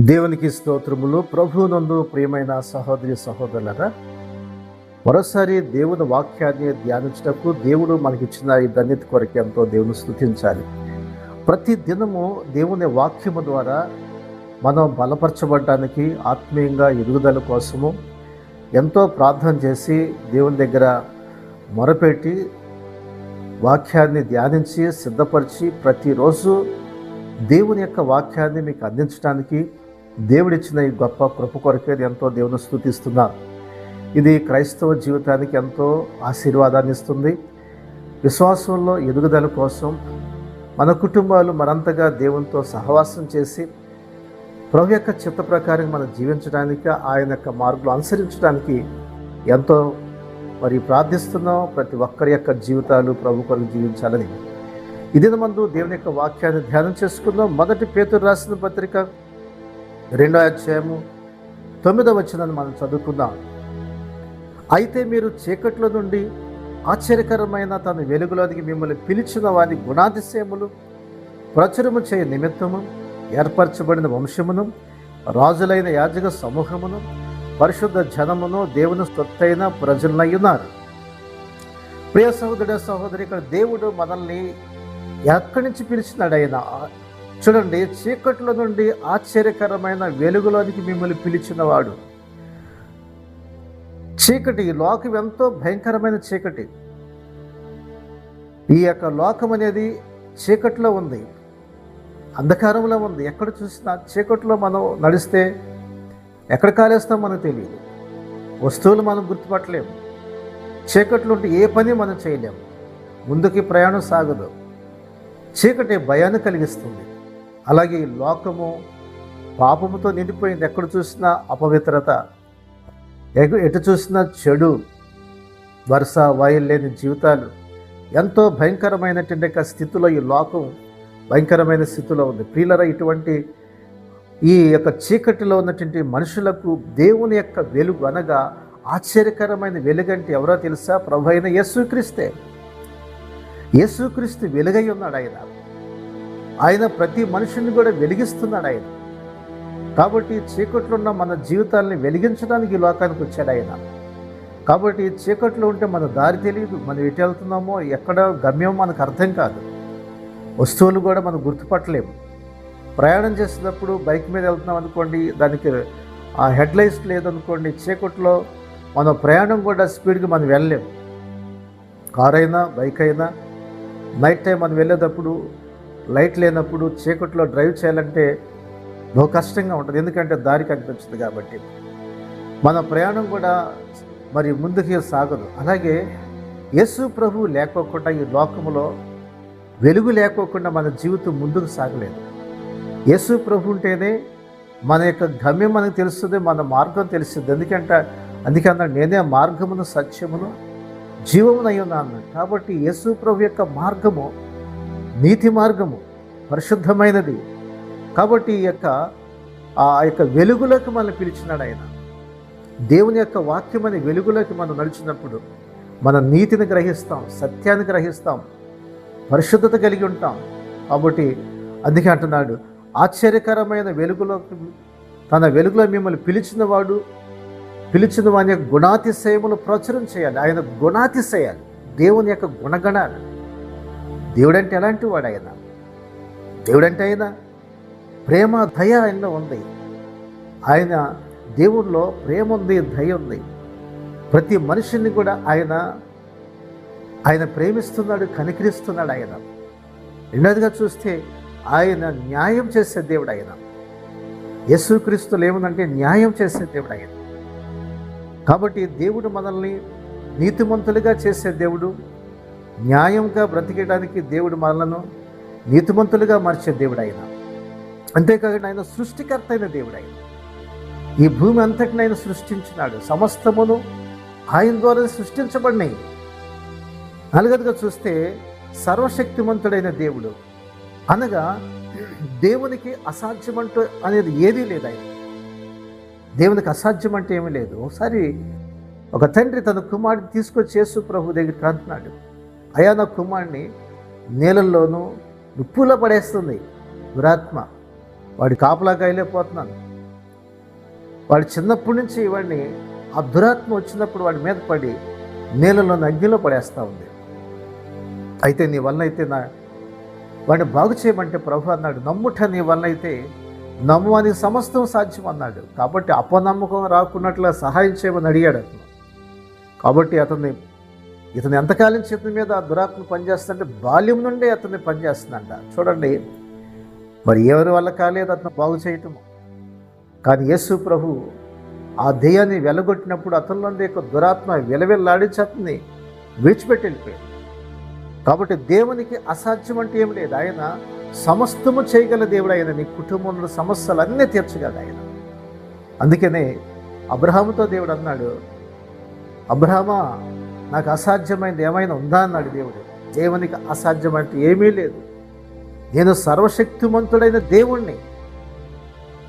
దేవునికి స్తోత్రములు. ప్రభువునందు ప్రియమైన సహోదరి సహోదరులారా, మరోసారి దేవుని వాక్యాన్ని ధ్యానించటకు దేవుడు మనకిచ్చిన ఈ ధన్యత కొరకు ఎంతో దేవుని స్తుతించాలి. ప్రతి దినము దేవుని వాక్యము ద్వారా మనం బలపరచబడడానికి, ఆత్మీయంగా ఎదుగుదల కోసము ఎంతో ప్రార్థన చేసి దేవుని దగ్గర మొరపెట్టి వాక్యాన్ని ధ్యానించి సిద్ధపరిచి ప్రతిరోజు దేవుని యొక్క వాక్యాన్ని మీకు అందించడానికి దేవుడిచ్చిన ఈ గొప్ప కృప కొరకే ఎంతో దేవుని స్తుతిస్తున్నా. ఇది క్రైస్తవ జీవితానికి ఎంతో ఆశీర్వాదాన్ని ఇస్తుంది. విశ్వాసంలో ఎదుగుదల కోసం మన కుటుంబాలు మరంతగా దేవునితో సహవాసం చేసి ప్రభు యొక్క చిత్త ప్రకారం మనం జీవించడానికి, ఆయన యొక్క మార్గంలో అనుసరించడానికి ఎంతో ప్రార్థిస్తున్నాం. ప్రతి ఒక్కరి యొక్క జీవితాలు ప్రభు కొరకు జీవించాలని ఇదే మందు దేవుని యొక్క వాక్యాన్ని ధ్యానం చేసుకుందాం. మొదటి పేతురు రాసిన పత్రిక 2వ అధ్యాయము 9వ వచనాన్ని మనం చదువుకుందాం. అయితే మీరు చీకట్లో నుండి ఆశ్చర్యకరమైన తన వెలుగులోనికి మిమ్మల్ని పిలిచిన వారి గుణాతిశయములు ప్రచురము చేయ నిమిత్తము ఏర్పరచబడిన వంశమును, రాజులైన యాజక సమూహమును, పరిశుద్ధ జనమును, దేవుని సొత్తైన ప్రజలనై ఉన్నారు. ప్రియ సహోదర సహోదరి, ఇక్కడ దేవుడు మనల్ని ఎక్కడి నుంచి పిలిచినాడు? ఆయన చూడండి, చీకట్లో నుండి ఆశ్చర్యకరమైన వెలుగులోనికి మిమ్మల్ని పిలిచినవాడు. చీకటి, ఈ లోకం ఎంతో భయంకరమైన చీకటి. ఈ యొక్క లోకం అనేది చీకట్లో ఉంది, అంధకారంలో ఉంది. ఎక్కడ చూసినా చీకట్లో మనం నడిస్తే ఎక్కడ కాలేస్తాం మనకు తెలియదు. వస్తువులు మనం గుర్తుపట్టలేము. చీకట్లో ఉంటే ఏ పని మనం చేయలేము, ముందుకి ప్రయాణం సాగదు. చీకటి భయాన్ని కలిగిస్తుంది. అలాగే ఈ లోకము పాపముతో నిండిపోయింది. ఎక్కడ చూసినా అపవిత్రత, ఎటు చూసినా చెడు, వరుస వాయిల్ లేని జీవితాలు, ఎంతో భయంకరమైనటువంటి స్థితిలో ఈ లోకం భయంకరమైన స్థితిలో ఉంది. ప్రియులరా, ఇటువంటి ఈ యొక్క చీకటిలో ఉన్నటువంటి మనుషులకు దేవుని యొక్క వెలుగు అనగా ఆశ్చర్యకరమైన వెలుగంటే ఎవరో తెలుసా? ప్రభు అయిన యేసుక్రీస్తే. యేసుక్రీస్తు వెలుగై ఉన్నాడు. ఆయన ప్రతి మనుషుని కూడా వెలిగిస్తున్నాడు ఆయన. కాబట్టి చీకట్లో ఉన్న మన జీవితాలని వెలిగించడానికి ఈ లోకానికి వచ్చాడు ఆయన. కాబట్టి చీకట్లో ఉంటే మన దారి తెలియదు, మనం ఎటు వెళ్తున్నామో, ఎక్కడ గమ్యం మనకు అర్థం కాదు. వస్తువులు కూడా మనం గుర్తుపట్టలేము. ప్రయాణం చేసేటప్పుడు బైక్ మీద వెళ్తున్నాం అనుకోండి, దానికి ఆ హెడ్ లైట్స్ లేదనుకోండి, చీకట్లో మన ప్రయాణం కూడా స్పీడ్గా మనం వెళ్ళలేము. కార్ అయినా బైక్ అయినా నైట్ టైం మనం వెళ్ళేటప్పుడు లైట్ లేనప్పుడు చీకట్లో డ్రైవ్ చేయాలంటే బహు కష్టంగా ఉంటుంది. ఎందుకంటే దారి కనిపించదు కాబట్టి మన ప్రయాణం కూడా ముందుకి సాగదు. అలాగే యేసు ప్రభు లేకోకుండా ఈ లోకములో వెలుగు లేకోకుండా మన జీవితం ముందుకు సాగలేదు. యేసు ప్రభు ఉంటేనే మన యొక్క గమ్యం మనకు తెలుస్తుంది, మన మార్గం తెలుస్తుంది. అందుకన్నా నేనే మార్గమును, సత్యమును, జీవమునై ఉన్నాను. కాబట్టి యేసు ప్రభు యొక్క మార్గము నీతి మార్గము, పరిశుద్ధమైనది. కాబట్టి ఆ యొక్క వెలుగులోకి మనల్ని పిలిచినాడు ఆయన. దేవుని యొక్క వాక్యం అనే వెలుగులోకి మనం నడిచినప్పుడు మన నీతిని గ్రహిస్తాం, సత్యాన్ని గ్రహిస్తాం, పరిశుద్ధత కలిగి ఉంటాం. కాబట్టి అందుకే అంటున్నాడు, ఆశ్చర్యకరమైన వెలుగులోకి, తన వెలుగులో మిమ్మల్ని పిలిచిన వాని యొక్క గుణాతిశయములు ప్రచురం చేయాలి. ఆయన గుణాతిశయాలు, దేవుని యొక్క గుణగణాలు. దేవుడంటే ఎలాంటి వాడు ఆయన? దేవుడంటే ఆయన ప్రేమ, దయ ఆయనలో ఉంది. ఆయన దేవుల్లో ప్రేమ ఉంది, దయ ఉంది. ప్రతి మనిషిని కూడా ఆయన ప్రేమిస్తున్నాడు, కనికరిస్తున్నాడు ఆయన. రెండవదిగా చూస్తే ఆయన న్యాయం చేసే దేవుడు ఆయన. యేసుక్రీస్తులో ఏముందంటే న్యాయం చేసే దేవుడు ఆయన. కాబట్టి దేవుడు మనల్ని నీతిమంతులుగా చేసే దేవుడు, న్యాయంగా బ్రతికేయడానికి దేవుడు మనలను నీతిమంతులుగా మార్చే దేవుడు ఆయన. అంతేకాకుండా ఆయన సృష్టికర్త అయిన దేవుడు ఆయన. ఈ భూమి అంతటిని ఆయన సృష్టించినాడు, సమస్తమును ఆయన ద్వారా సృష్టించబడినాయి. నాలుగవదిగా చూస్తే సర్వశక్తిమంతుడైన దేవుడు, అనగా దేవునికి అసాధ్యమంటూ అనేది ఏదీ లేదు. ఆయన దేవునికి అసాధ్యం అంటే ఏమీ లేదు. ఒకసారి ఒక తండ్రి తన కుమారుడిని తీసుకొచ్చి యేసు ప్రభు దగ్గరికి అంటున్నాడు, అయా నా కుమారుడిని నీళ్ళల్లోనూ నిప్పులో పడేస్తుంది దురాత్మ, వాడి కాపలా కాయలేకపోతున్నాను, వాడు చిన్నప్పటి నుంచి వాడిని ఆ దురాత్మ వచ్చినప్పుడు వాడి మీద పడి నీళ్ళలో అగ్నిలో పడేస్తూ ఉంది. అయితే నీ వల్ల అయితే వాడిని బాగు చేయమంటే ప్రభు అన్నాడు, నమ్ముట నీ వల్ల అయితే నమ్ము అని సమస్తం సాధ్యం అన్నాడు. కాబట్టి అపనమ్మకం రాకున్నట్లుగా సహాయం చేయమని అడిగాడు అతను. కాబట్టి ఇతను ఎంతకాలం చేతి మీద ఆ దురాత్మ పనిచేస్తుందంటే బాల్యం నుండే అతన్ని పనిచేస్తుందంట. చూడండి, మరి ఎవరి వల్ల కాలేదు అతను బాగు చేయటము. కానీ యేసు ప్రభు ఆ దెయ్యాన్ని వెలగొట్టినప్పుడు అతనిలో యొక్క దురాత్మ విలవిల్లాడించి అతన్ని విడిచిపెట్టి వెళ్ళిపోయాడు. కాబట్టి దేవునికి అసాధ్యం అంటే ఏం లేదు. ఆయన సమస్తము చేయగల దేవుడు. ఆయన నీ కుటుంబంలో సమస్యలు అన్నీ తీర్చగలడు ఆయన. అందుకనే అబ్రహాముతో దేవుడు అన్నాడు, అబ్రహామా, నాకు అసాధ్యమైనది ఏమైనా ఉందా అన్నాడు దేవుడు. దేవునికి అసాధ్యం అంటే ఏమీ లేదు. నేను సర్వశక్తిమంతుడైన దేవుణ్ణి.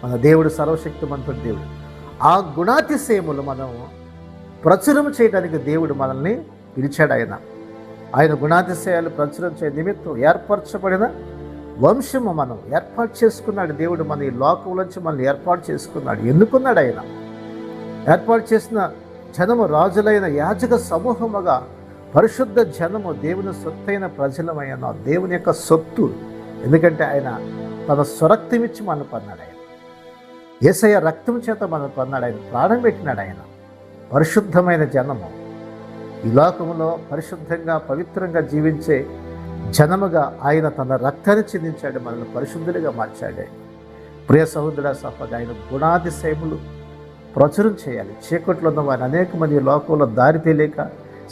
మన దేవుడు సర్వశక్తిమంతుడు దేవుడు. ఆ గుణాతిశయములు మనం ప్రచురం చేయడానికి దేవుడు మనల్ని పిలిచాడు. ఆయన గుణాతిశయాలు ప్రచురం చేయ నిమిత్తం ఏర్పరచబడిన వంశము మనం ఏర్పాటు చేసుకున్నాడు దేవుడు. మన ఈ లోకంలోంచి మనల్ని ఏర్పాటు చేసుకున్నాడు. ఎన్నుకున్నాడు ఆయన. ఏర్పాటు చేసిన జనము రాజులైన యాజక సమూహముగా పరిశుద్ధ జనము, దేవుని సొత్తైన ప్రజలమైన దేవుని యొక్క సొత్తు. ఎందుకంటే ఆయన తన స్వరక్తమిచ్చి మనం పన్నాడు. ఆయన యేసయ్య రక్తం చేత మనం పన్నాడు. ఆయన ప్రాణం పెట్టినాడు. ఆయన పరిశుద్ధమైన జనము, ఈ లోకములో పరిశుద్ధంగా పవిత్రంగా జీవించే జనముగా ఆయన తన రక్తాన్ని చిందించాడు. మనల్ని పరిశుద్ధులుగా మార్చాడు. ప్రియ సహోదర సహోదరి, ఆయన గుణాతిశయములు ప్రచురం చేయాలి. చీకట్లో ఉన్న వారిని అనేక మంది లోకంలో దారి తెలియక,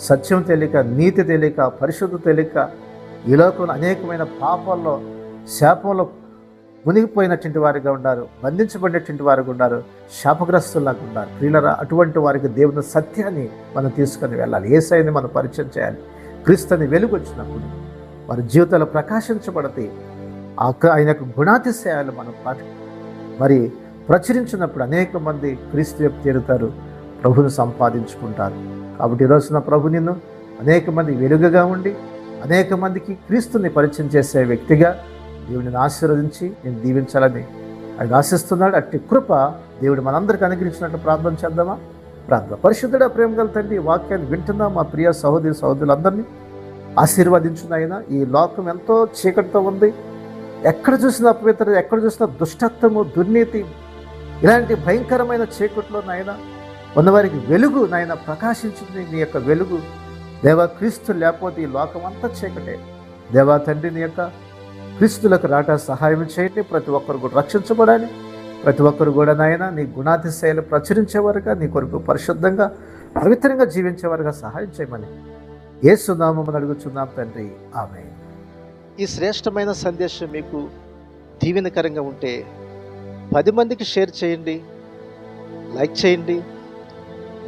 సత్యం తెలియక, నీతి తెలియక, పరిశుద్ధ తెలియక ఈ లోకంలో అనేకమైన పాపాల్లో, శాపంలో మునిగిపోయినటువంటి వారిగా ఉన్నారు. బంధించబడినటువంటి వారిగా ఉన్నారు. శాపగ్రస్తులాగా ఉన్నారు. ప్రియులరా, అటువంటి వారికి దేవుని సత్యాన్ని మనం తీసుకొని వెళ్ళాలి. యేసయ్యని మనం పరిచయం చేయాలి. క్రీస్తుని వెలుగు వచ్చినప్పుడు వారి జీవితాలు ప్రకాశించబడతాయి. ఆయన యొక్క గుణాతిశయాలు మనం మరి ప్రచురించినప్పుడు అనేక మంది క్రీస్తు వైపు చేరుతారు, ప్రభుని సంపాదించుకుంటారు. కాబట్టి ఈరోజున ప్రభు నిన్ను అనేక మంది వెలుగుగా ఉండి అనేక మందికి క్రీస్తుని పరిచయం చేసే వ్యక్తిగా దేవుడిని ఆశీర్వదించి నేను దీవించాలని ఆయన ఆశిస్తున్నాడు. అట్టి కృప దేవుడు మనందరికీ అనుగ్రహించినట్టు ప్రార్థన చేద్దామా? ప్రార్థన. పరిశుద్ధుడ, ప్రేమ గల తండ్రి, వాక్యాన్ని వింటున్నా మా ప్రియ సహోదరి సహోదరులందరినీ ఆశీర్వదించున్నాయినా. ఈ లోకం ఎంతో చీకటితో ఉంది. ఎక్కడ చూసినా అపవిత్రత, ఎక్కడ చూసినా దుష్టత్వము, దుర్నీతి, ఇలాంటి భయంకరమైన చీకట్లో నాయన ఉన్నవారికి వెలుగు నాయన ప్రకాశించింది. నీ యొక్క వెలుగు దేవా, క్రీస్తు లేకపోతే ఈ లోకం అంతా చీకటే. దేవా తండ్రి, నీ యొక్క క్రీస్తులకు రాట సహాయం చేయండి. ప్రతి ఒక్కరు కూడా రక్షించబడాలి. ప్రతి ఒక్కరు కూడా నాయన నీ గుణాతిశయాలు ప్రచురించేవారుగా, నీ కొరకు పరిశుద్ధంగా పవిత్రంగా జీవించేవారుగా సహాయం చేయమని యేసు నామమున అడుగుచున్నాం తండ్రి, ఆమేన్. ఈ శ్రేష్టమైన సందేశం మీకు దీవెనకరంగా ఉంటే 10 మందికి షేర్ చేయండి, లైక్ చేయండి,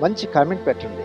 మంచి కామెంట్ పెట్టండి.